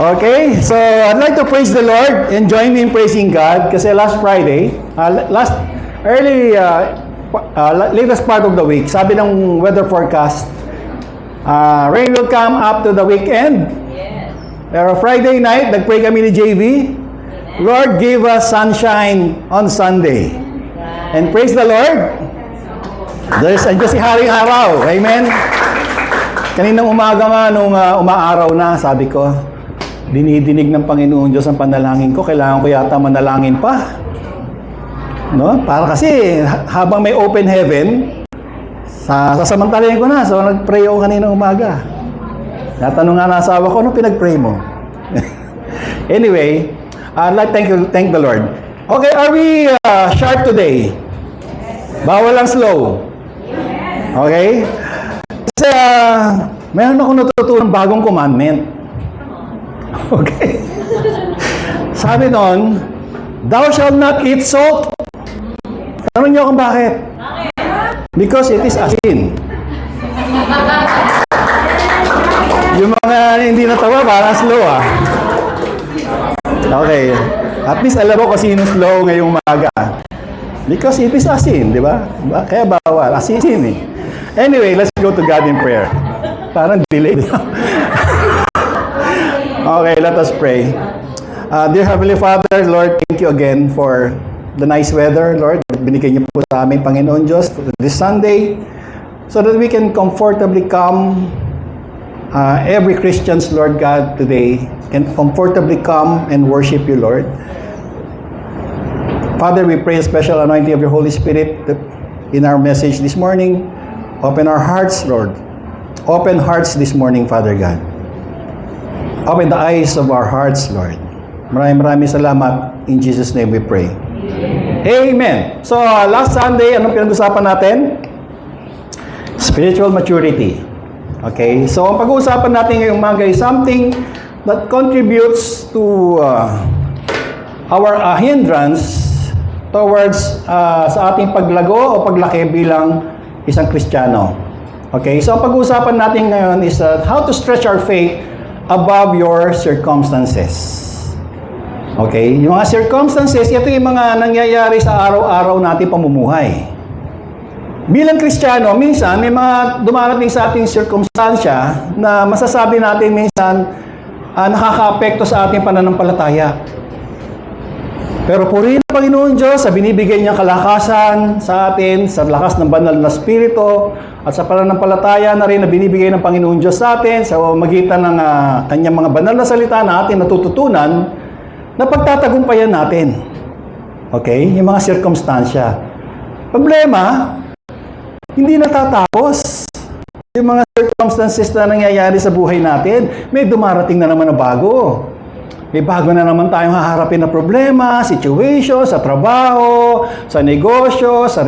Okay, so I'd like to praise the Lord and join me in praising God kasi latest part of the week, sabi ng weather forecast, rain will come up to the weekend. Yes. Pero Friday night, nag-pray kami ni JV, Lord, give us sunshine on Sunday. And praise the Lord, andyan si Haring Araw. Amen. Kaninang umaga nga, nung umaaraw na, sabi ko, dinidinig ng Panginoon Diyos ang panalangin ko, kailangan ko yata manalangin pa. No? Para kasi, habang may open heaven, sasamantalayan ko na. So, nag-pray ako kaninang umaga. Natanong nga na asawa ko, ano pinag-pray mo? Anyway, I'd like to thank the Lord. Okay, are we sharp today? Bawal lang slow. Okay? Kasi, mayroon ako natutunan bagong commandment. Okay. Sabi noon, thou shalt not eat salt. Tanong niyo kung bakit? Because it is asin. Yung mga hindi natawa, parang slow Okay. At least alam mo kung sino slow ngayong umaga. Because it is asin, di ba? Kaya bawal. Asin eh. Anyway, let's go to God in prayer. Parang delay. Okay, let us pray. Dear Heavenly Father, Lord, thank you again for the nice weather, Lord. Binigay niyo po sa amin, Panginoon Diyos, this Sunday, so that we can comfortably come, every Christian's, Lord God, today, can comfortably come and worship you, Lord. Father, we pray a special anointing of your Holy Spirit in our message this morning. Open our hearts, Lord. Open hearts this morning, Father God. Open the eyes of our hearts, Lord. Maraming salamat. In Jesus' name we pray. Amen. So, last Sunday, anong pinag-usapan natin? Spiritual maturity. Okay? So, ang pag-uusapan natin ngayong umaga is something that contributes to our hindrance towards sa ating paglago o paglaki bilang isang Kristiyano. Okay? So, ang pag-uusapan natin ngayon is how to stretch our faith above your circumstances. Okay? Yung mga circumstances, ito yung mga nangyayari sa araw-araw natin pamumuhay. Bilang Kristiyano, minsan may mga dumarating sa ating circumstansya na masasabi natin minsan nakaka-apekto sa ating pananampalataya. Pero purihin ang Panginoon Diyos sa binibigay niyang kalakasan sa atin, sa lakas ng banal na Espiritu, at sa pananampalataya na rin na binibigay ng Panginoon Diyos sa atin, sa magitan ng kanyang mga banal na salita na atin natututunan, na pagtatagumpayan natin. Okay? Yung mga sirkumstansya. Problema, hindi natatapos. Yung mga circumstances na nangyayari sa buhay natin, may dumarating na naman na bago. May bago na naman tayong haharapin na problema, situation, sa trabaho, sa negosyo, sa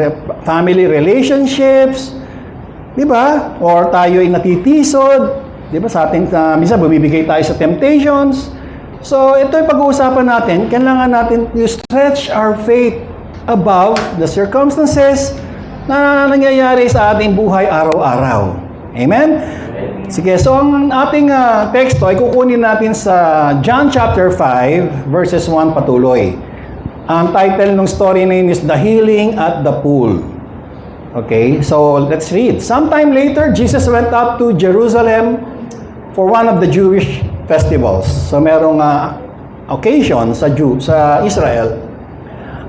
family relationships. Di ba? Or tayo ay natitisod. Di ba? Sa ating, minsan bumibigay tayo sa temptations. So, ito yung pag-uusapan natin. Kailangan natin to stretch our faith above the circumstances na nangyayari sa ating buhay araw-araw. Amen? Sige, so ang ating teksto ay kukunin natin sa John chapter 5, verses 1 patuloy. Ang title ng story na yun is The Healing at the Pool. Okay, so let's read. Sometime later, Jesus went up to Jerusalem for one of the Jewish festivals. So merong occasion sa Israel.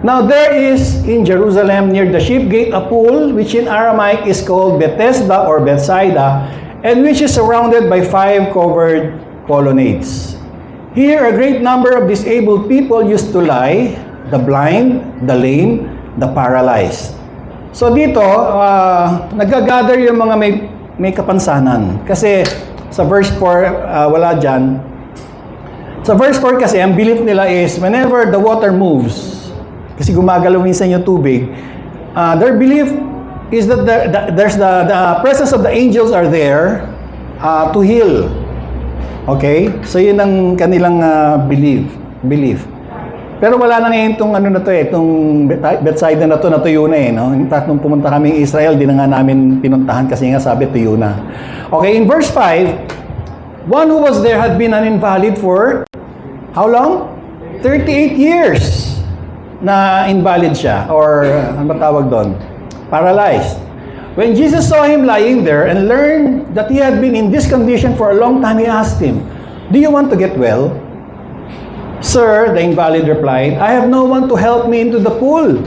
Now there is in Jerusalem near the sheep gate a pool which in Aramaic is called Bethesda or Bethsaida, and which is surrounded by 5 covered colonnades. Here a great number of disabled people used to lie, the blind, the lame, the paralyzed. So dito, nag-gather yung mga may kapansanan. Kasi sa verse 4, wala dyan. Sa verse 4 kasi, ang belief nila is, whenever the water moves, kasi gumagalaw minsan yung tubig, their belief is that there's the presence of the angels are there to heal. Okay? So yun ang kanilang belief. Pero wala na ngayon itong ano na to itong Bethsaida na to natuyo na no? In fact, nung pumunta kami in Israel, di na nga namin pinuntahan kasi nga sabi tuyo na. Okay, in verse 5, one who was there had been an invalid for how long? 38 years na invalid siya, or ano ba tawag doon? Paralyzed. When Jesus saw him lying there and learned that he had been in this condition for a long time, he asked him, "Do you want to get well?" "Sir," the invalid replied, "I have no one to help me into the pool.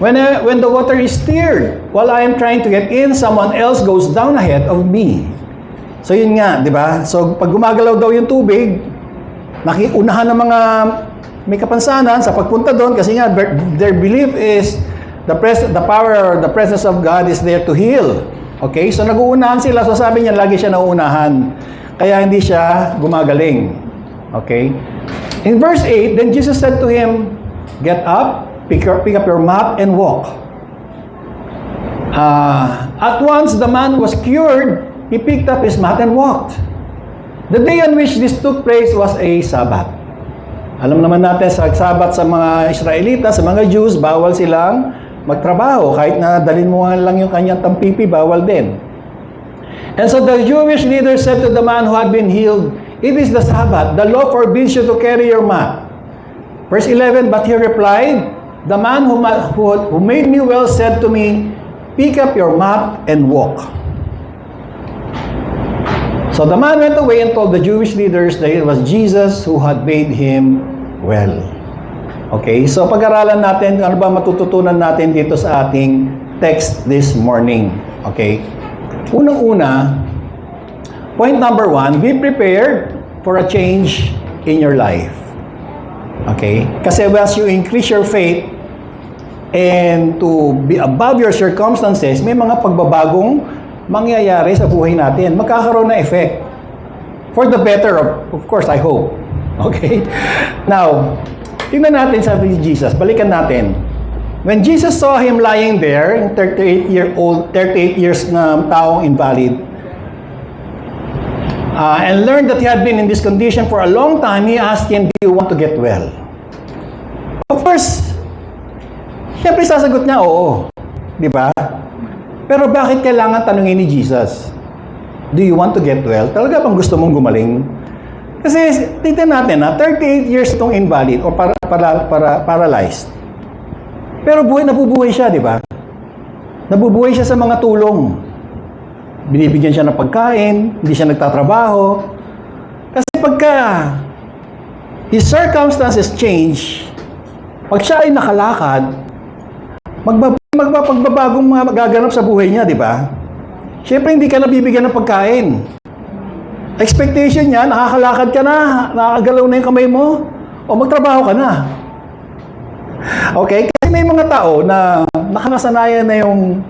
When the water is stirred, while I am trying to get in, someone else goes down ahead of me." So yun nga, di ba? So pag gumagalaw daw yung tubig, nakiunahan ng mga may kapansanan sa pagpunta doon kasi nga their belief is the power or the presence of God is there to heal. Okay? So nag-uunahan sila. So sabi niya, lagi siya nauunahan. Kaya hindi siya gumagaling. Okay? In verse 8, then Jesus said to him, "Get up, pick up your mat and walk." At once the man was cured. He picked up his mat and walked. The day on which this took place was a Sabbath. Alam naman natin sa Sabbath sa mga Israelita, sa mga Jews, bawal silang magtrabaho. Kahit na dalhin mo lang yung kanyang tampipi, bawal din. And so the Jewish leader said to the man who had been healed, "It is the Sabbath. The law forbids you to carry your mat." Verse 11, but he replied, "The man who made me well said to me, 'Pick up your mat and walk.'" So the man went away and told the Jewish leaders that it was Jesus who had made him well. Okay, so pag-aralan natin, ano ba matututunan natin dito sa ating text this morning. Okay, unang-una, point number 1, be prepared for a change in your life. Okay, kasi as you increase your faith and to be above your circumstances, may mga pagbabagong mangyayari sa buhay natin. Magkakaroon na effect. For the better, of course, I hope. Okay? Now, tingnan natin sabi ni Jesus. Balikan natin. When Jesus saw him lying there, yung 38 years na taong invalid, and learned that he had been in this condition for a long time, he asked him, "Do you want to get well?" Of course, siyempre sasagot niya, oo. Di ba? Pero bakit kailangan tanungin ni Jesus? Do you want to get well? Talaga bang gusto mong gumaling? Kasi tignan natin na 38 years itong invalid o paralyzed. Pero nabubuhay siya, di ba? Nabubuhay siya sa mga tulong. Binibigyan siya ng pagkain, hindi siya nagtatrabaho. Kasi pagka his circumstances change, pag siya ay nakalakad, magpapagbabagong mga magaganap sa buhay niya, di ba? Siyempre, hindi ka nabibigyan ng pagkain. Expectation niya, nakakalakad ka na, nakakagalaw na yung kamay mo, o magtrabaho ka na. Okay? Kasi may mga tao na nakakasanayan na yung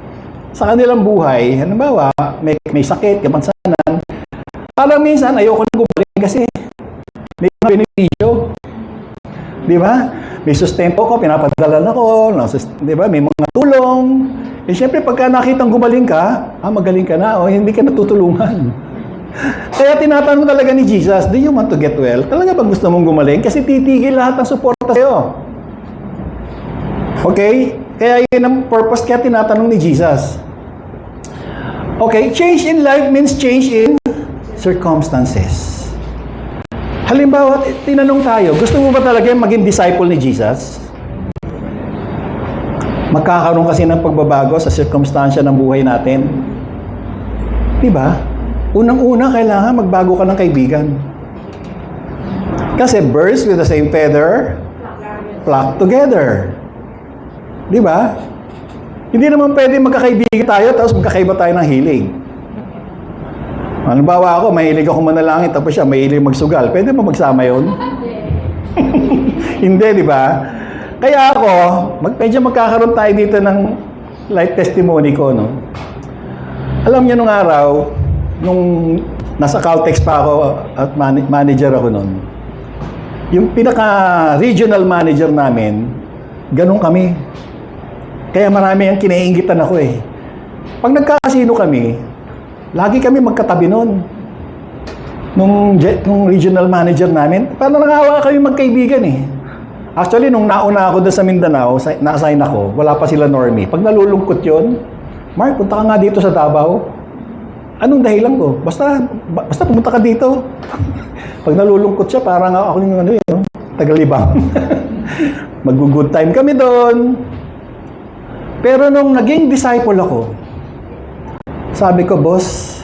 sa kanilang buhay, halimbawa, may sakit, kapansanan, parang minsan, ayoko na gumaling kasi may mga benepisyo. Di ba? May sustento ko, pinapadala ko, di ba? May mga tulong. Eh, syempre, pagka nakitang gumaling ka, magaling ka na, o hindi ka natutulungan. Kaya tinatanong talaga ni Jesus, "Do you want to get well?" Talaga bang gusto mong gumaling? Kasi titigil lahat ng suporta sa'yo. Okay? Kaya yun ang purpose kaya tinatanong ni Jesus. Okay, change in life means change in circumstances. Halimbawa, tinanong tayo, gusto mo ba talaga maging disciple ni Jesus? Magkakaroon kasi ng pagbabago sa sirkumstansya ng buhay natin. Diba? Unang-una, kailangan magbago ka ng kaibigan. Kasi birds with the same feather flock together. Diba? Hindi naman pwede magkakaibigan tayo tapos magkakaiba tayo ng hilig. Halimbawa ako, mahilig ako manalangin, tapos siya mahilig magsugal. Pwede ba magsama yun? Hindi, di ba? Kaya ako, medyo magkakaroon tayo dito ng light testimony ko, no? Alam niyo nung araw, nung nasa Caltex pa ako at manager ako noon, yung pinaka-regional manager namin, ganun kami. Kaya marami ang kinaiingitan ako eh. Pag nagkakasino kami, lagi kami magkatabi noon. Nung regional manager namin, parang nangawa kami magkaibigan eh. Actually, nung nauna ako doon sa Mindanao, na-assign ako, wala pa sila normie. Pag nalulungkot yun, "Mark, punta ka nga dito sa Davao." Anong dahilan ko? Basta pumunta ka dito. Pag nalulungkot siya, parang ako yung ano yun, tagalibang. Mag-good time kami doon. Pero nung naging disciple ako, sabi ko, boss,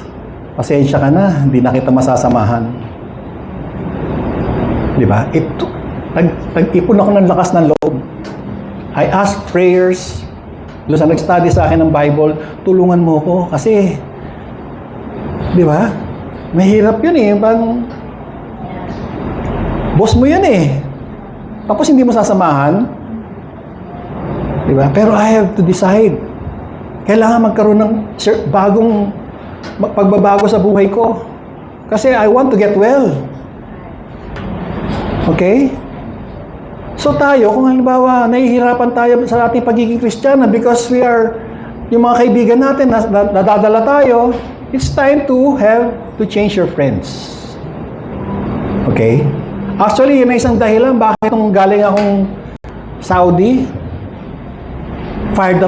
pasensya ka na, hindi na kita masasamahan. Di ba? Nag-ipon ako ng lakas ng loob. I asked prayers. Doon sa nag-study sa akin ng Bible, tulungan mo ko kasi, di ba? Mahirap yun eh. Parang, boss mo yun eh. Tapos hindi mo sasamahan. Di ba? Pero I have to decide. Kailangan magkaroon ng bagong pagbabago sa buhay ko. Kasi I want to get well. Okay? So tayo, kung halimbawa, nahihirapan tayo sa ating pagiging Kristiyana because we are, yung mga kaibigan natin, nadadala tayo, it's time to have to change your friends. Okay? Actually, yun na isang dahilan bakit nung galing akong Saudi, fired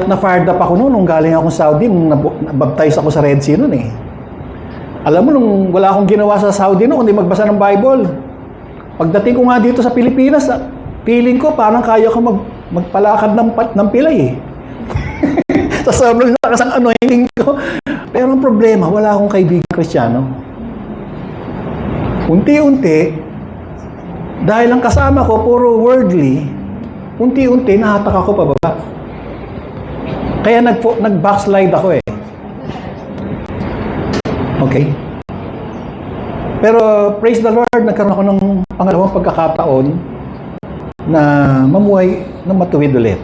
up ako noon nung galing akong Saudi, nung nabaptize ako sa Red Sea noon eh. Alam mo, nung wala akong ginawa sa Saudi noon, kundi magbasa ng Bible. Pagdating ko nga dito sa Pilipinas, feeling ko parang kaya ko magpalakad ng pilay eh. Sa sobrang lakas ang anointing ko. Pero ang problema, wala akong kaibigan Kristiyano. Unti-unti, dahil ang kasama ko puro worldly, unti-unti nahatak ako pababa. Kaya nag-backslide ako eh. Okay? Pero praise the Lord, nagkaroon ako ng pangalawang pagkakataon na mamuhay ng matuwid ulit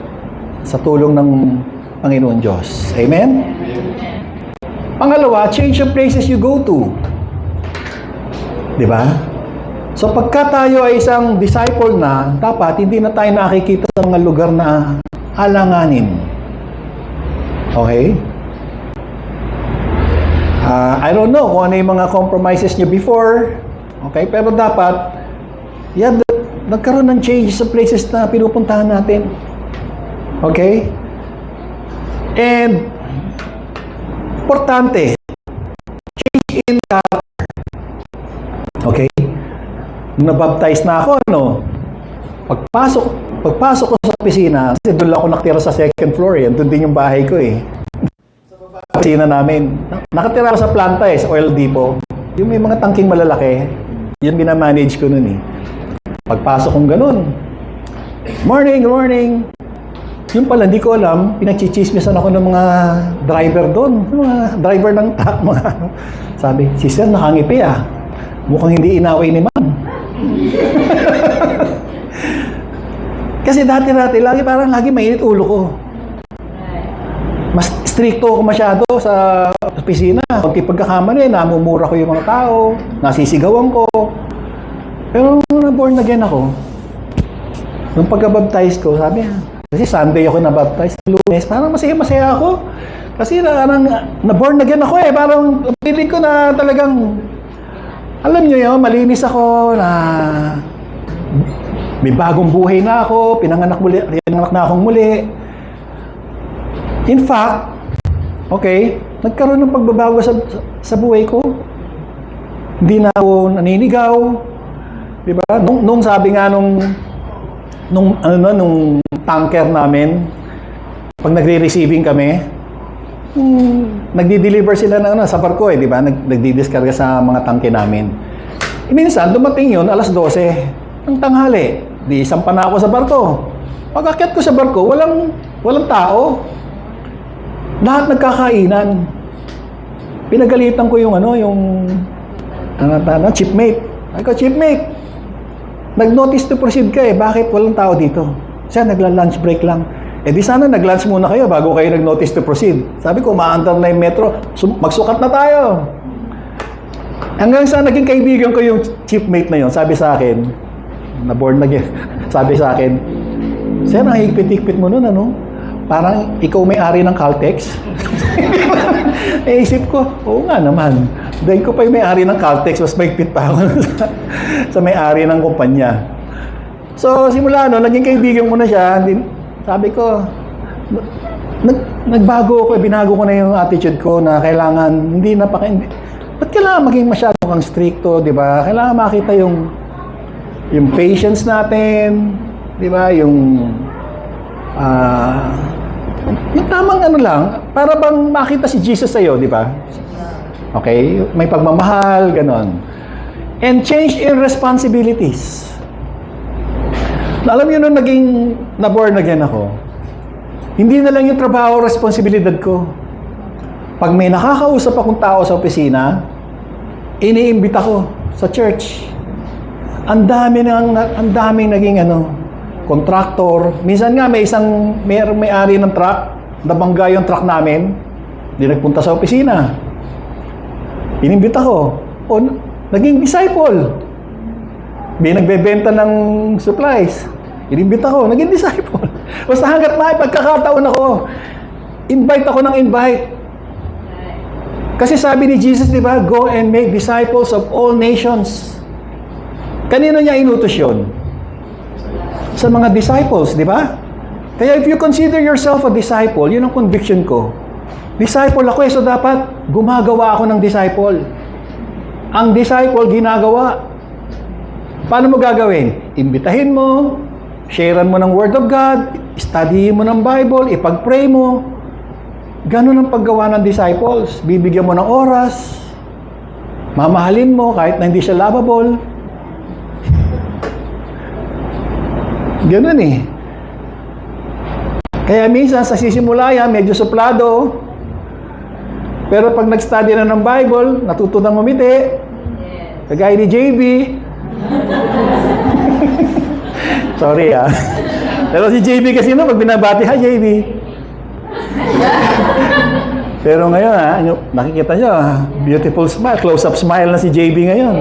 sa tulong ng Panginoon Diyos. Amen? Pangalawa, change the places you go to. Di ba? So pagka tayo ay isang disciple na, dapat hindi na tayo nakikita sa mga lugar na alanganin. Okay? I don't know kung ano yung mga compromises nyo before. Okay? Pero dapat, nagkaroon ng change sa places na pinupuntahan natin. Okay? And, importante, change in character. Okay? Nung nabaptize na ako, pagpasok ko sa opisina, kasi doon lang ako nakatira sa second floor eh. Doon din yung bahay ko eh. Sa opisina namin. Nakatira ako sa planta eh, sa oil depot. Yung may mga tangking malalaki, yun binamanage ko nun eh. Pagpasok kong ganun, morning, good morning. Yung pala, hindi ko alam, pinagchichismisan ako ng mga driver doon. Mga driver ng truck, mga sabi, sister, nakangipi ah. Mukhang hindi inaway ni ma'am. Kasi dati-dati, parang lagi mainit ulo ko. Mas stricto ako masyado sa opisina. Kunti pagkakamali, namumura ko yung mga tao, nasisigawan ko. Pero nung na-born again ako, nung pagka-baptize ko, sabi kasi Sunday ako na-baptize, Lunes, parang masaya-masaya ako. Kasi na-born again ako eh, parang feeling ko na talagang, alam nyo yun, malinis ako, na may bagong buhay na ako, pinanganak na akong muli. In fact, okay, nagkaroon ng pagbabago sa buhay ko. Hindi na ako naninigaw. Diba? Nung sabi nga nung tanker namin, pag nagre-receiving kami, nagdi-deliver sila sa barko eh, di ba? Nagdi-discarga sa mga tangke namin. Minsan, dumating yun, alas 12 ng tanghali. Di isang pa na ako sa barko. Pag akyat ko sa barko, walang tao. Lahat nagkakainan. Pinagalitan ko yung chipmate. Ay ko, chipmate, nag-notice to proceed ka eh. Bakit walang tao dito? Siya, nagla-lunch break lang. Eh di sana nag-lunch muna kayo bago kayo nag-notice to proceed. Sabi ko, umaandar na yung metro. Magsukat na tayo. Hanggang sa naging kaibigan ko yung chipmate na yun, sabi sa akin, na-born na yun, sabi sa akin, sir, ang higpit-higpit mo nun, parang ikaw may-ari ng Caltex. Eh, isip ko, oo nga naman. Dahil ko pa yung may-ari ng Caltex, mas mahigpit pa ako sa may-ari ng kumpanya. So, simula naging kaibigan ko na siya. Sabi ko, Nagbago ako, binago ko na yung attitude ko na kailangan, ba't kailangan maging masyado kang stricto, di ba? Kailangan makita yung patience natin, di ba? Yung tamang ano lang, para bang makita si Jesus sa'yo, di ba? Okay? May pagmamahal, ganon. And change in responsibilities. Alam niyo nung na-born again ako, hindi na lang yung trabaho, responsibilidad ko. Pag may nakakausap akong tao sa opisina, iniimbita ko sa church. Ang daming naging contractor. Minsan nga may-ari ng truck, nabangga yung truck namin, hindi nagpunta sa opisina. Inimbita ko. O, naging disciple. May nagbebenta ng supplies. Inimbita ko, naging disciple. Basta hanggat may pagkakataon ako, invite ako ng invite. Kasi sabi ni Jesus, di ba, go and make disciples of all nations. Kanino niya inutos yun? Sa mga disciples, di ba? Kaya if you consider yourself a disciple, yun ang conviction ko. Disciple ako so dapat gumagawa ako ng disciple. Ang disciple, ginagawa. Paano mo gagawin? Imbitahin mo, sharean mo ng Word of God, studyhin mo ng Bible, ipag-pray mo. Ganun ang paggawa ng disciples. Bibigyan mo ng oras, mamahalin mo kahit na hindi siya lovable. Ganun eh. Kaya minsan sa sisimula yan, medyo suplado. Pero pag nag-study na ng Bible, natuto ng umiti. Kagaya ni JB. Sorry Pero si JB kasi pag binabati, ha JB. Pero ngayon nakikita nyo, beautiful smile, close-up smile na si JB ngayon.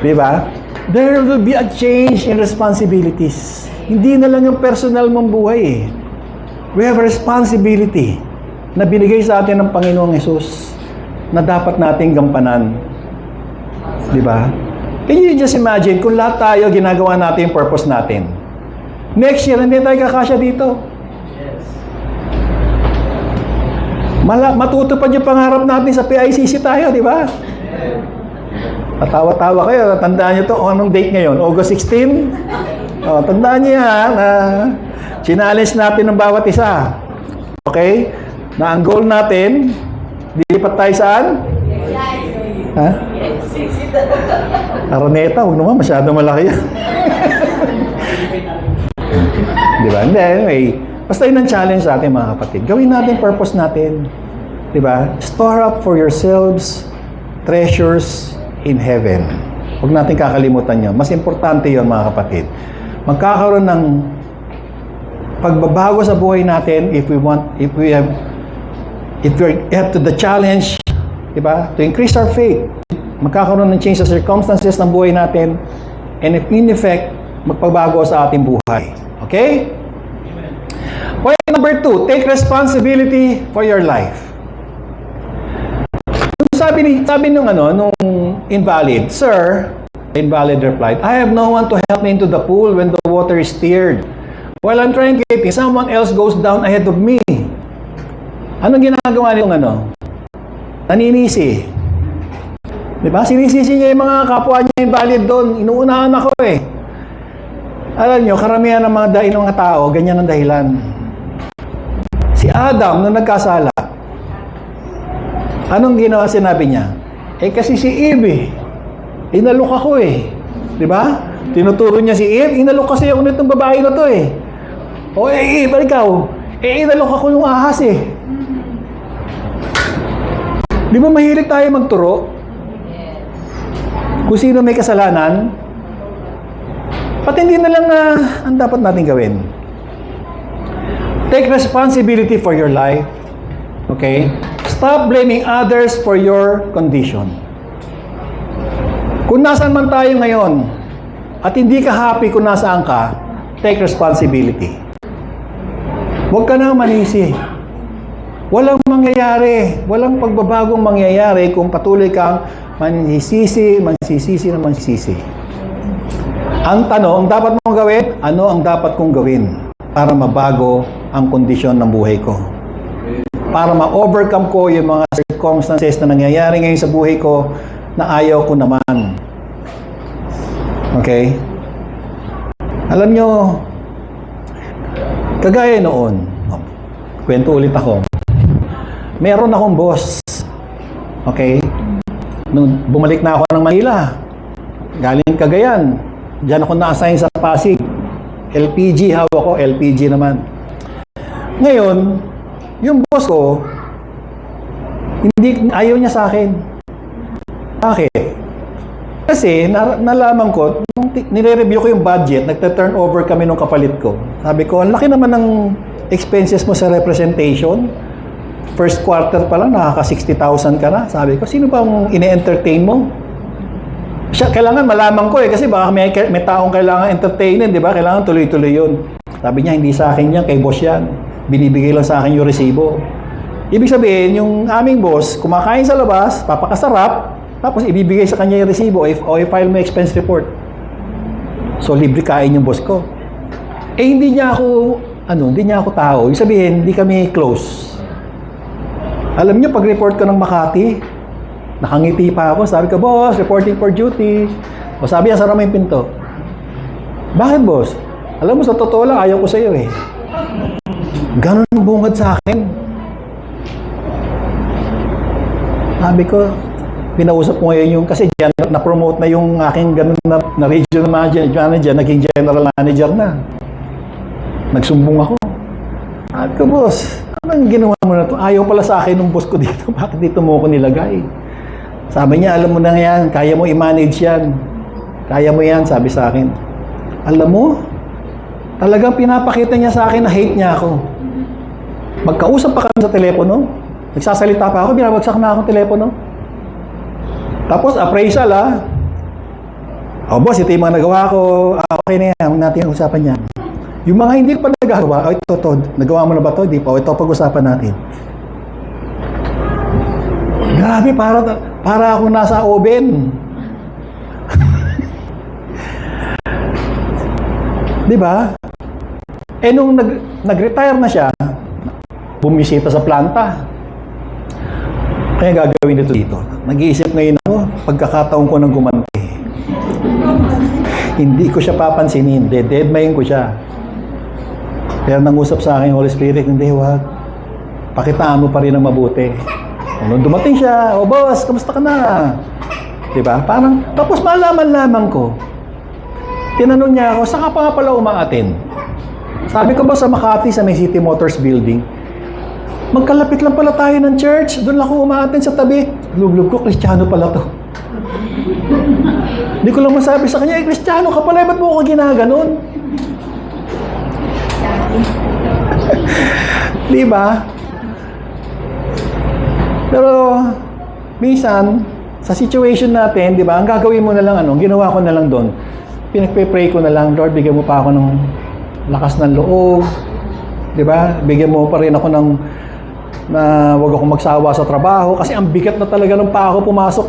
Diba? There will be a change in responsibilities. Hindi na lang yung personal mong buhay eh. We have a responsibility na binigay sa atin ng Panginoong Hesus na dapat nating gampanan. Diba? Can you just imagine kung lahat tayo ginagawa natin yung purpose natin? Next year, hindi tayo kakasya dito. Matutupad yung pangarap natin sa PICC tayo, di ba? Patawa-tawa kayo. Tandaan nyo to, anong date ngayon? August 16? Tandaan nyo yan na challenge natin ng bawat isa. Okay? Na ang goal natin, dilipat tayo saan? Ha? Araneta, huwag naman, masyado malaki yan. Diba? Anyway, basta yun ang challenge sa atin mga kapatid. Gawin natin purpose natin. Diba? Store up for yourselves treasures in heaven. Huwag natin kakalimutan yun. Mas importante yun mga kapatid. Magkakaroon ng pagbabago sa buhay natin if we have to the challenge, diba? To increase our faith. Magkakaroon ng change sa circumstances ng buhay natin and in effect, magpabago sa ating buhay. Okay? Point number 2, take responsibility for your life. Sabi nung invalid, Sir, invalid replied, I have no one to help me into the pool when the water is stirred. While I'm trying to someone else goes down ahead of me. Anong ginagawa nitong naninisi? Diba? Sinisisi niya yung mga kapwa niya invalid doon. Inuunahan ako eh. Alam nyo, karamihan ng mga tao, ganyan ang dahilan. Si Adam, nung nagkasala, anong ginawa sinabi niya? Kasi si Eve, inalok ako eh. Diba? Tinuturo niya si Eve, inalok kasi ako nitong babae na to eh. Eve, ikaw, inalok ako yung ahas eh. Di ba mahilig tayo magturo? Kung sino may kasalanan, pati hindi na lang ang dapat natin gawin. Take responsibility for your life. Okay? Stop blaming others for your condition. Kung nasaan man tayo ngayon, at hindi ka happy kung nasaan ka, take responsibility. Huwag ka na manisi. Walang mangyayari, walang pagbabagong mangyayari kung patuloy kang mansisisi. Ang tanong, dapat mong gawin, ano ang dapat kong gawin para mabago ang kondisyon ng buhay ko? Para ma-overcome ko yung mga circumstances na nangyayari ngayon sa buhay ko na ayaw ko naman. Okay? Alam nyo, kagaya noon, kwento ulit ako, meron akong boss. Okay? Nung bumalik na ako ng Manila, galing Cagayan, diyan ako na-assign sa Pasig. LPG, hawak ko, LPG naman. Ngayon, yung boss ko, ayaw niya sa akin. Bakit? Kasi, nalaman ko, nung nire-review ko yung budget, nagta-turnover kami nung kapalit ko. Sabi ko, ang laki naman ng expenses mo sa representation. First quarter pa lang, nakaka-60,000 ka na. Sabi ko, sino bang ine-entertain mo? Siya, kailangan malaman ko kasi baka may taong kailangan entertainin, di ba? Kailangan tuloy-tuloy yun. Sabi niya, hindi sa akin yan, kay boss yan. Binibigay lang sa akin yung resibo. Ibig sabihin, yung aming boss, kumakain sa labas, papakasarap, tapos ibibigay sa kanya yung resibo o i-file mo expense report. So, libre kain yung boss ko. Hindi niya ako tao. Ibig sabihin, hindi kami close. Alam niyo, pag-report ko ng Makati, nakangiti pa ako. Sabi ko, boss, reporting for duty. O sabi niya, sara mo yung pinto. Bakit, boss? Alam mo, sa totoo lang, ayaw ko sa iyo eh. Ganon ang bungad sa akin. Sabi ko, pinausap ko ngayon yung, kasi dyan, na-promote na yung aking ganon na regional manager, naging general manager na. Nagsumbong ako. Sabi ko, boss, anong ginawa mo na to? Ayaw pala sa akin ng boss ko dito. Bakit dito mo ako nilagay? Sabi niya, alam mo na yan, kaya mo i-manage yan. Kaya mo yan, sabi sa akin. Alam mo, talagang pinapakita niya sa akin na hate niya ako. Magkausap pa kami sa telepono. Nagsasalita pa ako, binabagsak na akong telepono. Tapos, appraisal boss, ito yung mga nagawa ko. Okay na yan, huwag natin usapan yan. Yung mga hindi ko pa nagagawa, ito, nagawa mo na ba ito? Di pa, ito pag-usapan natin. Grabe, para ako nasa oven. Di ba? Nung nag-retire na siya, bumisita sa planta. Kaya gagawin dito. Nag-iisip ngayon ako, pagkakataon ko ng gumanti. Hindi ko siya papansinin. Deadmayin ko siya. Pero nangusap sa akin, Holy Spirit, hindi, wag. Pakitaan mo pa rin ang mabuti. Nung dumating siya, boss, kamusta ka na? Diba? Parang, tapos malaman-laman ko. Tinanong niya ako, saan ka pa nga pala umaatin? Sabi ko ba sa Makati, sa may City Motors Building, magkalapit lang pala tayo ng church, doon lang ako umaatin sa tabi. Lub-lub ko, Kristiyano pala to. Hindi ko lang masabi sa kanya, Kristiyano ka pala, ba't mo ako ginaganon? Diba? Pero, minsan, sa situation natin, di ba, ang gagawin mo na lang, ginawa ko na lang doon, pinagpe-pray ko na lang, Lord, bigyan mo pa ako ng lakas ng loob, di ba? Bigyan mo pa rin ako ng, na wag akong magsawa sa trabaho, kasi ang bigat na talaga ng pa ako pumasok.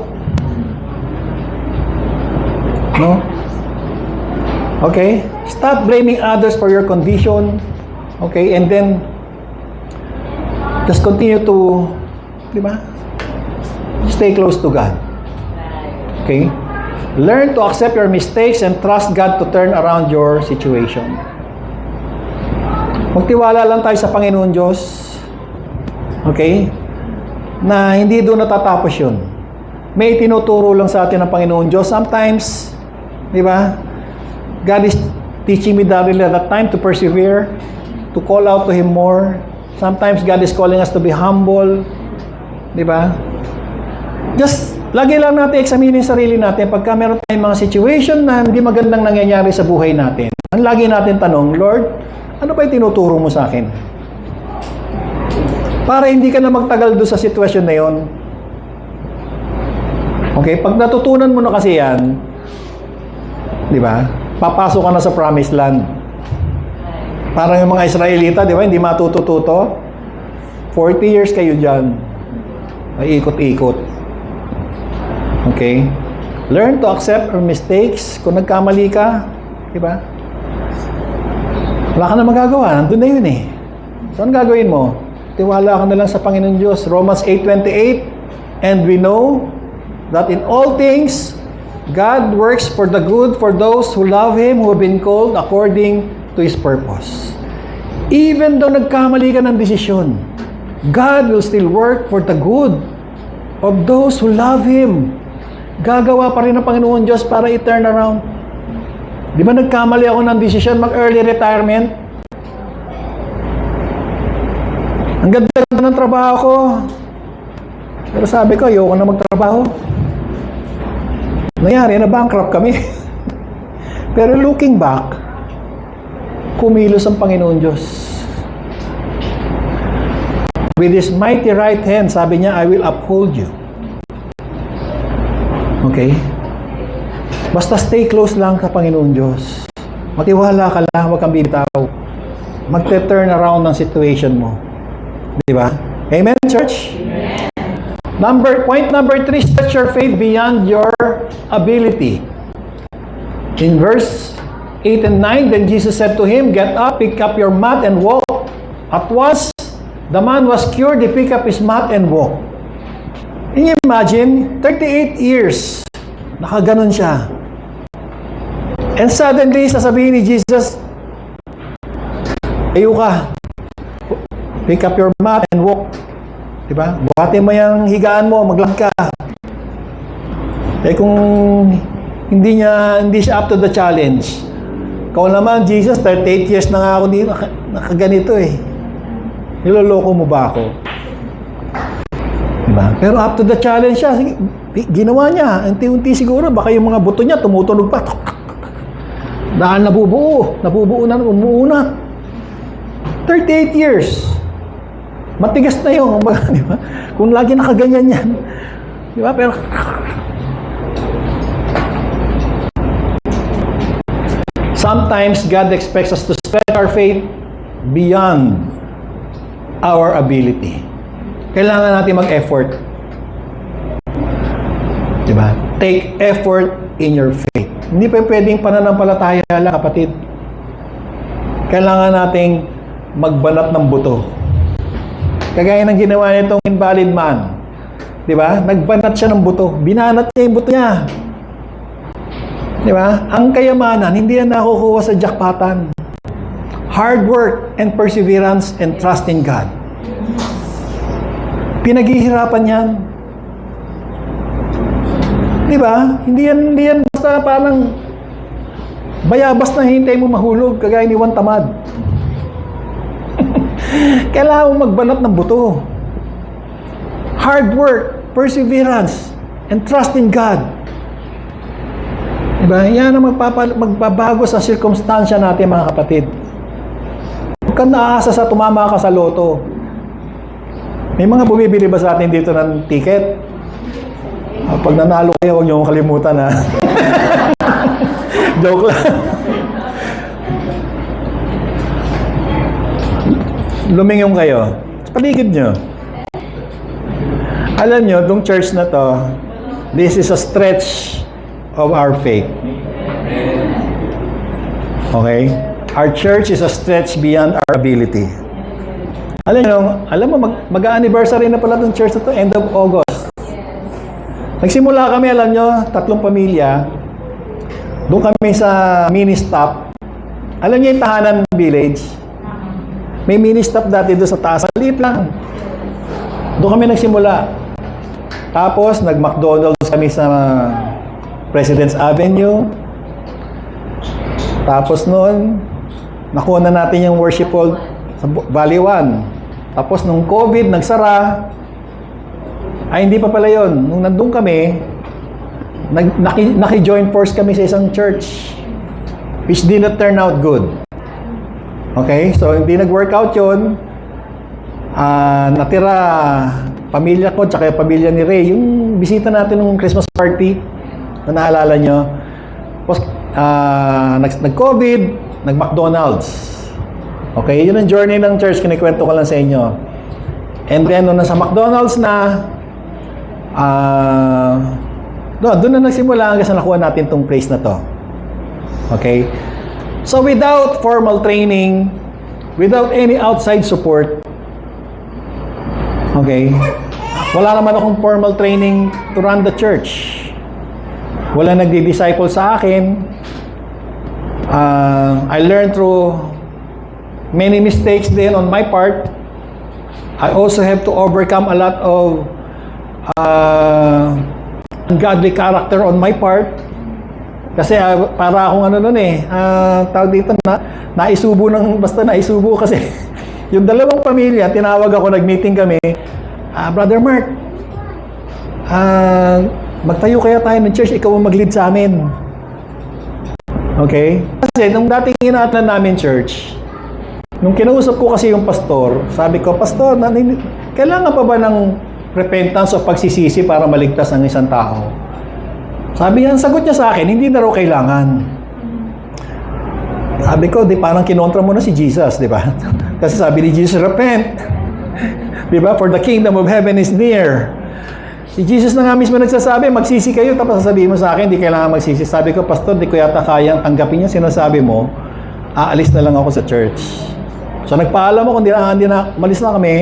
No? Okay? Stop blaming others for your condition. Okay? And then, just continue to, di ba? Stay close to God. Okay? Learn to accept your mistakes and trust God to turn around your situation. Magtiwala lang tayo sa Panginoon Diyos. Okay? Na hindi doon natatapos yun. May tinuturo lang sa atin ng Panginoon Diyos. Sometimes, di ba? God is teaching me that time to persevere, to call out to Him more. Sometimes God is calling us to be humble. Di ba? Just, lagi lang natin examine yung sarili natin pagka meron tayong mga situation na hindi magandang nangyayari sa buhay natin. Ang lagi natin tanong, Lord, ano ba yung tinuturo mo sa akin? Para hindi ka na magtagal doon sa sitwasyon na yon. Okay, pag natutunan mo na kasi yan, di ba? Papasok ka na sa promised land. Parang yung mga Israelita, di ba? Hindi matututo. 40 years kayo dyan. Ay ikot-ikot. Okay? Learn to accept your mistakes. Kung nagkamali ka, Diba? Wala ka na magagawa. Nandun na yun eh. So, anong gagawin mo? Tiwala ka na lang sa Panginoon Diyos. Romans 8:28, and we know that in all things, God works for the good for those who love Him, who have been called according to His purpose. Even though nagkamali ka ng desisyon, God will still work for the good of those who love Him. Gagawa pa rin ng Panginoon Diyos para i-turn around. Di ba nagkamali ako ng desisyon mag-early retirement? Ang ganda ng trabaho ko. Pero sabi ko, ayoko na magtrabaho. Nangyari, na-bankrupt kami. Pero looking back, kumilos ang Panginoon Diyos. With His mighty right hand, sabi niya, I will uphold you. Okay? Basta stay close lang sa Panginoon Diyos. Matiwala ka lang, huwag kang bibitaw. Magte-turn around ng situation mo. Di ba? Amen, church? Amen. Point number 3, stretch your faith beyond your ability. In verse 8 and 9, then Jesus said to him, get up, pick up your mat, and walk. At once, the man was cured. He picked up his mat and walked. Can you imagine? 38 years. Nakaganon siya. And suddenly, sasabihin ni Jesus, tayo ka. Pick up your mat and walk. Diba? Buhatin mo yung higaan mo, maglakad ka. Eh kung hindi siya up to the challenge. Ikaw naman, Jesus, 38 years na nga ako dito, nakaganito eh. Niloloko mo ba ako? Diba? Pero up to the challenge siya, ginawa niya. Unti-unti siguro, baka yung mga buto niya tumutunog pa. Dahil nabubuo na, umuuna. 38 years. Matigas na yun, di ba? Kung lagi nakaganyan yan. Di ba? Pero sometimes God expects us to stretch our faith beyond our ability. Kailangan natin mag-effort. Di ba? Take effort in your faith. Hindi pa pwedeng pananampalataya lang, kapatid. Kailangan nating magbanat ng buto. Kagaya ng ginawa nitong invalid man. Di ba? Nagbanat siya ng buto. Binanat niya yung buto niya. Di ba? Ang kayamanan, hindi yan nakukuha sa jackpotan. Hard work and perseverance and trust in God. Pinaghihirapan yan. Di ba? Hindi yan basta parang bayabas na hintay mo mahulog, kagaya ni Juan Tamad. Kailangan mo magbanat ng buto. Hard work, perseverance, and trust in God. Diba? Yan ang magbabago sa circumstansya natin, mga kapatid. Huwag kang naaasa sa tumama ka sa loto. May mga bumibili ba sa atin dito ng ticket? Pag nanalo kayo, huwag niyo kalimutan, ha? Joke lang. Lumingon kayo. Sa paligid nyo. Alam nyo, itong church na to, this is a stretch of our faith. Okay? Our church is a stretch beyond our ability. Alam mo, mag-anniversary na pala itong church na to, end of August. Nagsimula kami, alam nyo, 3 pamilya. Doon kami sa mini-stop. Alam nyo yung tahanan village? May mini-stop dati doon sa taas. Maliit lang. Doon kami nagsimula. Tapos, nag-McDonald's kami sa President's Avenue. Tapos noon, nakuha na natin yung worship hall sa Valley 1. Tapos, nung COVID, nagsara. Ay, hindi pa pala yun. Nung nandun kami, naki-join force kami sa isang church. Which did not turn out good. Okay? So, hindi nag-workout yun. Natira pamilya ko, tsaka yung pamilya ni Ray. Yung bisita natin ng Christmas party, na naalala nyo. Tapos, nag-COVID, nag-McDonald's. Okay? Yun ang journey ng church. Kinikwento ko lang sa inyo. And then, nung nasa McDonald's na, doon na nagsimula hanggang sa nakuha natin tong place na to. Okay? So without formal training, without any outside support, okay, wala naman akong formal training to run the church. Wala nagdi-disciple sa akin. I learned through many mistakes din on my part. I also have to overcome a lot of ungodly character on my part. Kasi para akong ano nun tawag dito naisubo kasi yung dalawang pamilya, tinawag ako, nag-meeting kami, Brother Mark, magtayo kaya tayo ng church, ikaw ang mag-lead sa amin. Okay? Kasi nung dating inaatlan namin church, nung kinausap ko kasi yung pastor, sabi ko, Pastor, kailangan pa ba ng repentance o pagsisisi para maligtas ng isang tao? Sabi niya, ang sagot niya sa akin, hindi na raw kailangan. Sabi ko, parang kinontra mo na si Jesus, di ba? Kasi sabi ni Jesus, repent. Di ba? For the kingdom of heaven is near. Si Jesus na nga mismo nagsasabi, magsisi kayo, tapos sasabihin mo sa akin, di kailangan magsisi. Sabi ko, Pastor, di ko yata kayang tanggapin yung sinasabi mo, aalis na lang ako sa church. So nagpaalam ako, hindi na, malis na kami,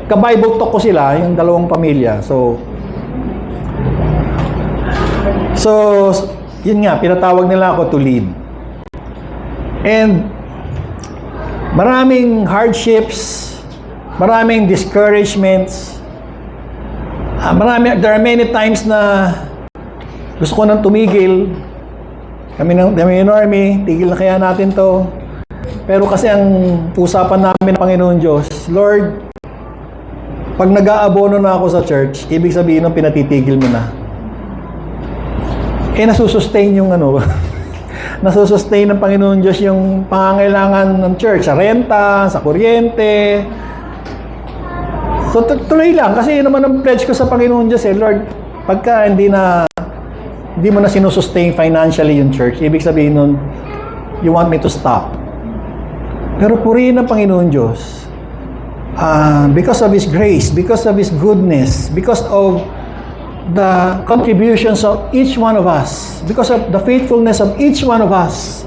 ka-Bible talk ko sila, yung dalawang pamilya. So, yun nga, pinatawag nila ako to lead. And, maraming hardships, maraming discouragements, there are many times na gusto ko nang tumigil. Kami ng Army, tigil na kaya natin to. Pero kasi ang usapan namin ng Panginoon Diyos, Lord, pag nag-aabono na ako sa church, ibig sabihin ng pinatitigil mo na. Nasusustain yung nasusustain ng Panginoon Diyos yung pangangailangan ng church, sa renta, sa kuryente. So, tuloy lang. Kasi yun naman ang pledge ko sa Panginoon Diyos Lord, pagka hindi mo na sinusustain financially yung church, ibig sabihin nun, you want me to stop. Pero purihin ng Panginoon Diyos, because of His grace, because of His goodness, because of the contributions of each one of us, because of the faithfulness of each one of us,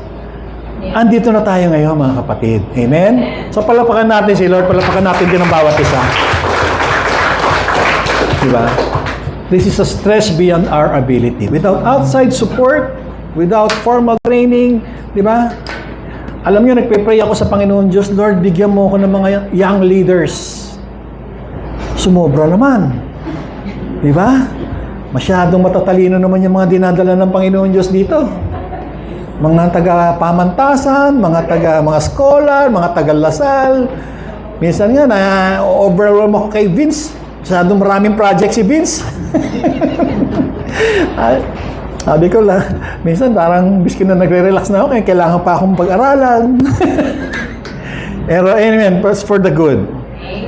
andito na tayo ngayon, mga kapatid. Amen? So, palapakan natin si Lord, palapakan natin din ang bawat isa. Diba? This is a stretch beyond our ability. Without outside support, without formal training, diba? Alam niyo, nagpe-pray ako sa Panginoon Diyos, Lord, bigyan mo ako ng mga young leaders. Sumobra naman. Diba? Masyadong matatalino naman yung mga dinadala ng Panginoon Diyos dito. Mga taga-pamantasan, mga scholar, mga taga-lasal. Minsan nga, na-overwhelm ako kay Vince. Masyadong maraming project si Vince. Sabi ko lang, minsan parang biskin na nagre-relax na ako, kaya kailangan pa akong pag-aralan. Pero anyway, for the good.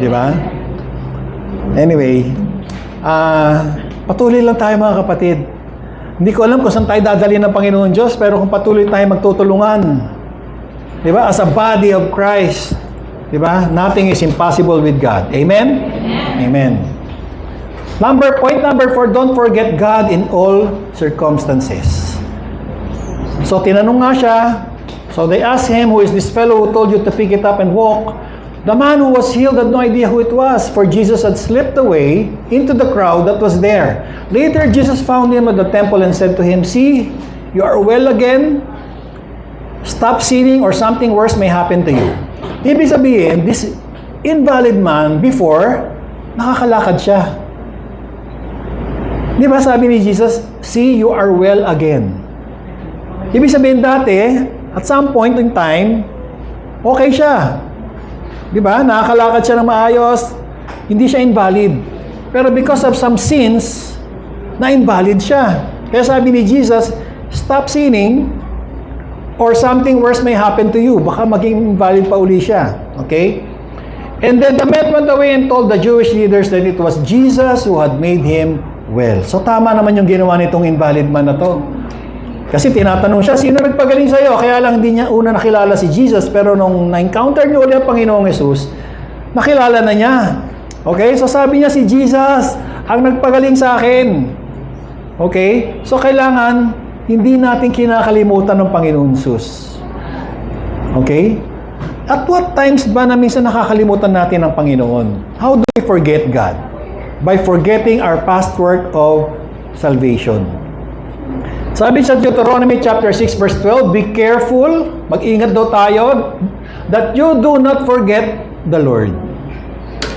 Di ba? Anyway, patuloy lang tayo mga kapatid. Hindi ko alam kung saan tayo dadalhin ng Panginoon Diyos, pero kung patuloy tayo magtutulungan, di ba? As a body of Christ, di ba? Nothing is impossible with God. Amen? Amen. Point number 4, don't forget God in all circumstances. So, tinanong nga siya. So, they asked him, who is this fellow who told you to pick it up and walk? The man who was healed had no idea who it was, for Jesus had slipped away into the crowd that was there. Later, Jesus found him at the temple and said to him, "See, you are well again. Stop sinning or something worse may happen to you." Ibig sabihin, this invalid man before, nakakalakad siya. Di ba sabi ni Jesus, "See, you are well again." Ibig sabihin dati, at some point in time, okay siya. Di ba? Nakakalakad siya ng maayos. Hindi siya invalid. Pero because of some sins, na-invalid siya. Kaya sabi ni Jesus, stop sinning or something worse may happen to you. Baka maging invalid pa uli siya. Okay? And then the man went away and told the Jewish leaders that it was Jesus who had made him well. So tama naman yung ginawa nitong invalid man na to. Kasi tinatanong siya, sino nagpagaling sa'yo? Kaya lang hindi niya una nakilala si Jesus, pero nung na-encounter niyo ulit ang Panginoong Jesus, nakilala na niya. Okay? So sabi niya, si Jesus ang nagpagaling sa akin. Okay? So kailangan hindi natin kinakalimutan ng Panginoon Jesus. Okay? At what times ba na minsan nakakalimutan natin ang Panginoon? How do we forget God? By forgetting our past work of salvation. Sabi sa Deuteronomy chapter 6 verse 12, be careful, mag-ingat daw tayo, that you do not forget the Lord,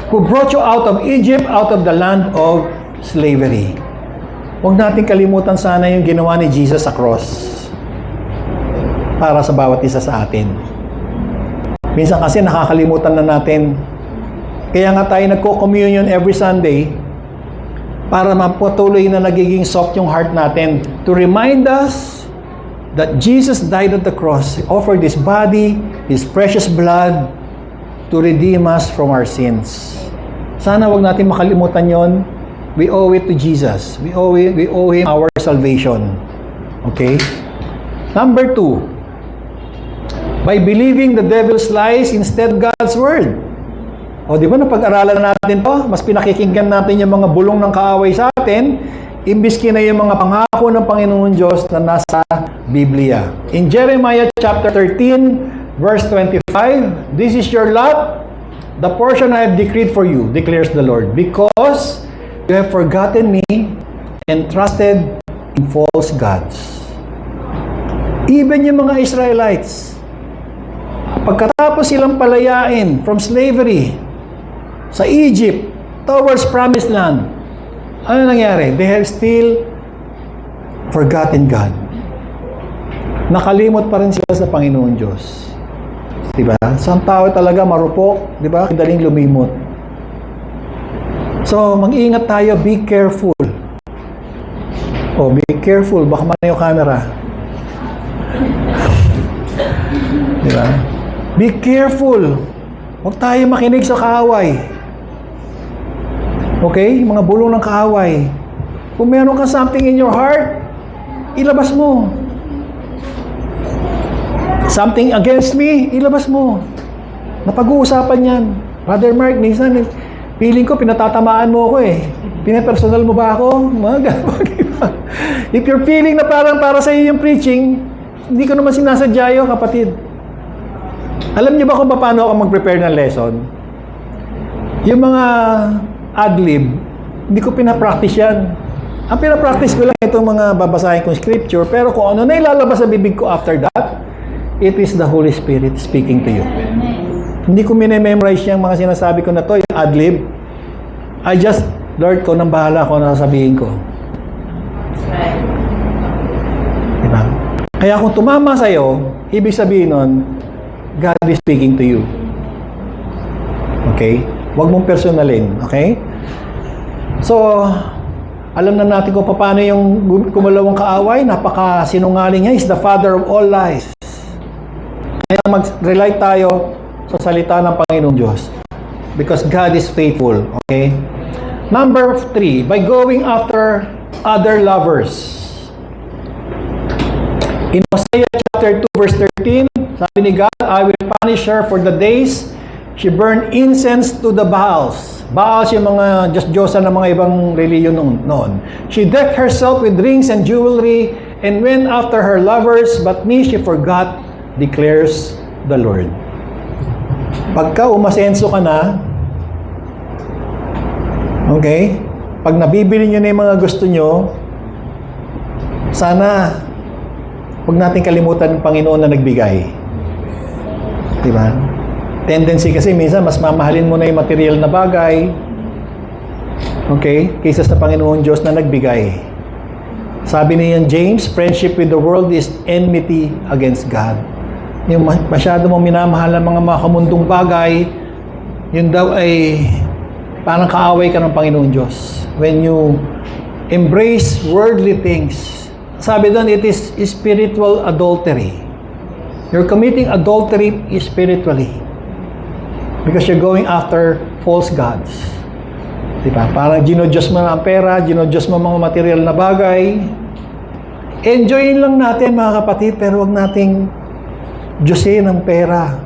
who brought you out of Egypt, out of the land of slavery. Huwag natin kalimutan sana yung ginawa ni Jesus sa cross para sa bawat isa sa atin. Minsan kasi nakakalimutan na natin. Kaya nga tayo nagko-communion every Sunday para mapatuloy na nagiging soft yung heart natin to remind us that Jesus died at the cross. He offered His body, His precious blood to redeem us from our sins. Sana wag natin makalimutan yon. We owe it to Jesus. We owe Him our salvation. Okay? Number 2, by believing the devil's lies instead God's word. O, di ba napag-aralan natin to? Mas pinakikinggan natin yung mga bulong ng kaaway sa atin, imbis na yung mga pangako ng Panginoon Diyos na nasa Biblia. In Jeremiah chapter 13, verse 25, this is your lot, the portion I have decreed for you, declares the Lord, because you have forgotten me and trusted in false gods. Even yung mga Israelites, pagkatapos silang palayain from slavery sa Egypt towards Promised Land, ano nangyari? They have still forgotten God. Nakalimot pa rin sila sa Panginoon Diyos. Diba? Isang tao talaga marupok, diba? Daling lumimot. So, mag-ingat tayo, be careful. Oh, be careful, baka man yung camera. Diba? Be careful. Huwag tayo makinig sa kaaway. Okay? Mga bulong ng kaaway. Kung meron ka something in your heart, ilabas mo. Something against me, ilabas mo. Napag-uusapan yan. Brother Mark, minsan, feeling ko, pinatatamaan mo ako eh. Pinapersonal mo ba ako? If you're feeling na parang para sa iyo yung preaching, hindi ko naman sinasadya yun, kapatid. Alam niyo ba kung paano ako mag-prepare ng lesson? Yung mga ad-lib, hindi ko pinapractice yan. Ang pinapractice ko lang itong mga babasahin kong scripture, pero kung ano na ilalabas sa bibig ko after that, it is the Holy Spirit speaking to you. Hindi ko mini-memorize yung mga sinasabi ko na to, yung ad-lib. I just, Lord, ko nang bahala ko na sasabihin ko. Diba? Kaya kung tumama sa'yo, ibig sabihin nun, God is speaking to you. Okay? Huwag mong personalin. Okay? So, alam na natin kung paano yung kumalawang kaaway, napaka-sinungaling niya, is the father of all lies. Kaya mag-rely tayo sa salita ng Panginoong Diyos. Because God is faithful. Okay? Number 3, by going after other lovers. In Hosea chapter 2 verse 13, sabi ni God, I will punish her for the days she burned incense to the Baals. Baals yung mga Diyos-Diyosan ng mga ibang reliyon noon. She decked herself with rings and jewelry and went after her lovers, but me she forgot, declares the Lord. Pagka umasenso ka na, okay, pag nabibili nyo na yung mga gusto nyo, sana huwag natin kalimutan ng Panginoon na nagbigay. Diba? Tendency kasi minsan mas mamahalin mo na yung material na bagay, okay, kaysa sa Panginoon Diyos na nagbigay. Sabi niyan James, friendship with the world is enmity against God. Yung masyado mong minamahal ang mga makamundong bagay, yun daw ay parang kaaway ka ng Panginoon Diyos. When you embrace worldly things, sabi doon, it is spiritual adultery. You're committing adultery spiritually. Because you're going after false gods. Diba? Parang ginodiyos mo ang pera, ginodiyos mo mga material na bagay. Enjoyin lang natin mga kapatid, pero wag nating Diyosin ang pera.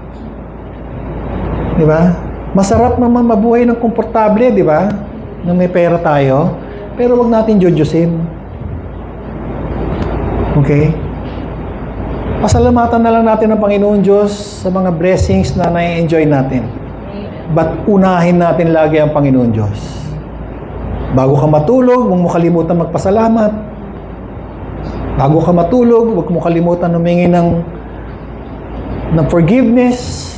Diba? Masarap naman mabuhay ng komportable, diba? Nang may pera tayo. Pero wag natin Diyosin. Okay? Pasalamatan na lang natin ang Panginoon Diyos sa mga blessings na na-enjoy natin. But unahin natin lagi ang Panginoon Diyos. Bago ka matulog, huwag mo kalimutan magpasalamat. Bago ka matulog, huwag mo kalimutan humingi ng forgiveness.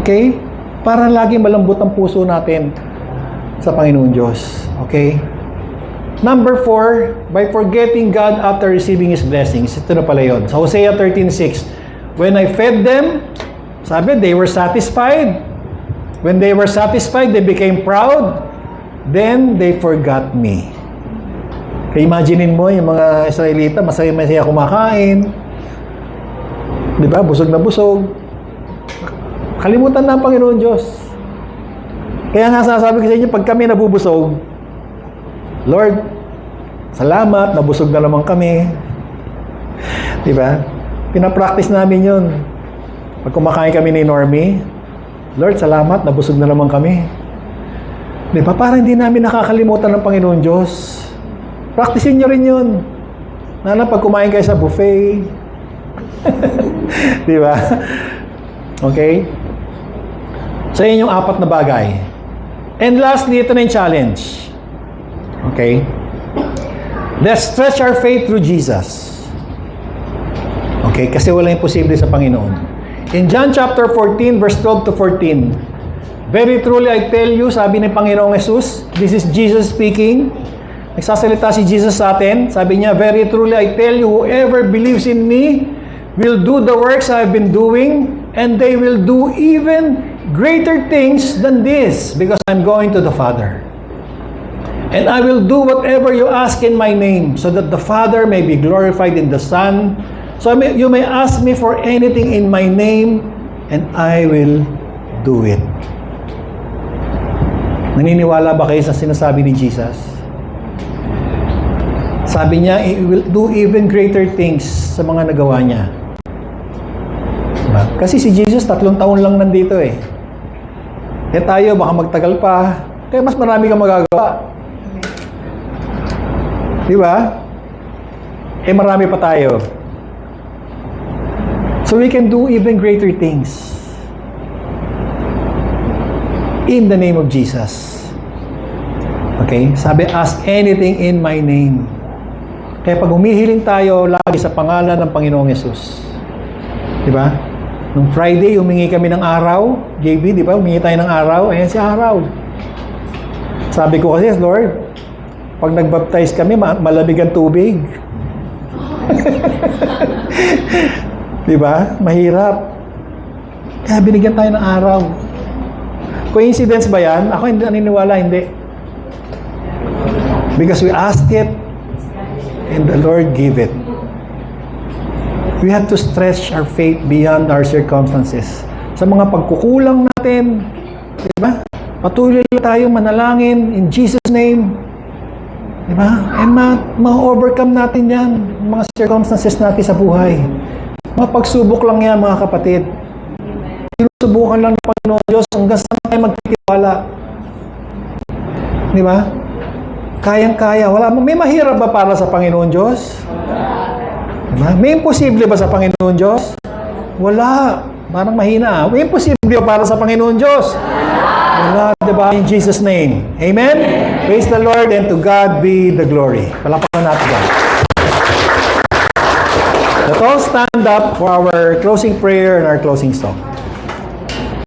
Okay? Para lagi malambot ang puso natin sa Panginoon Diyos. Okay? Number 4, by forgetting God after receiving His blessings. Ito na pala yun. Sa Hosea 13:6, when I fed them, sabi, they were satisfied. When they were satisfied, they became proud. Then they forgot me. Kaya imaginein mo, yung mga Israelita, masaya-masaya kumakain. Di ba? Busog na busog. Kalimutan na ang Panginoon Diyos. Kaya nga sasabi ko sa inyo, pag kami nabubusog, Lord, salamat, nabusog na naman kami. Di ba? Pinapractice namin yun. Pag kumakain kami ni Normie, Lord, salamat, nabusog na naman kami. Di ba? Para hindi namin nakakalimutan ng Panginoon Diyos. Practicein nyo rin yun. Pag kumain kayo sa buffet. Di ba? Okay? So, yun yung 4 na bagay. And lastly, ito na yung challenge. Okay? Let's stretch our faith through Jesus. Okay? Kasi walang imposible sa Panginoon. In John chapter 14, verse 12 to 14, very truly I tell you, sabi ni Panginoong Jesus, this is Jesus speaking. Nagsasalita si Jesus sa atin. Sabi niya, very truly I tell you, whoever believes in me will do the works I've been doing, and they will do even greater things than this, because I'm going to the Father. And I will do whatever you ask in my name, so that the Father may be glorified in the Son. So you may ask me for anything in my name, and I will do it. Naniniwala ba kayo sa sinasabi ni Jesus? Sabi niya, He will do even greater things sa mga nagawa niya. Diba? Kasi si Jesus, 3 taon lang nandito eh. Kaya tayo, baka magtagal pa. Kaya mas marami kang magagawa. Di ba? Eh marami pa tayo. So we can do even greater things. In the name of Jesus. Okay? Sabi, ask anything in my name. Kaya pag humihiling tayo, lagi sa pangalan ng Panginoong Yesus. Di ba? Nung Friday, humingi kami ng araw. JB, di ba? Humingi tayo ng araw. Ayan si araw. Sabi ko kasi, Lord, pag nagbaptize kami, malamig ang tubig. Di ba? Mahirap. Kaya binigyan tayo ng araw. Coincidence ba yan? Ako hindi naniniwala, hindi. Because we asked it, and the Lord gave it. We have to stretch our faith beyond our circumstances. Sa mga pagkukulang natin, di ba? Patuloy tayo manalangin in Jesus' name. Di ba? And ma-overcome natin yan, mga circumstances natin sa buhay. Mga pagsubok lang yan, mga kapatid. Sinusubukan lang ng Panginoon Diyos hanggang saan tayo magtitiwala. Di ba? Kayang-kaya. May mahirap ba para sa Panginoon Diyos? Diba? May imposible ba sa Panginoon Diyos? Wala. Parang mahina. May imposible ba para sa Panginoon Diyos? Wala. Diba? In Jesus' name. Amen? Praise the Lord, and to God be the glory. Palakpakan natin God. Let all stand up for our closing prayer and our closing song.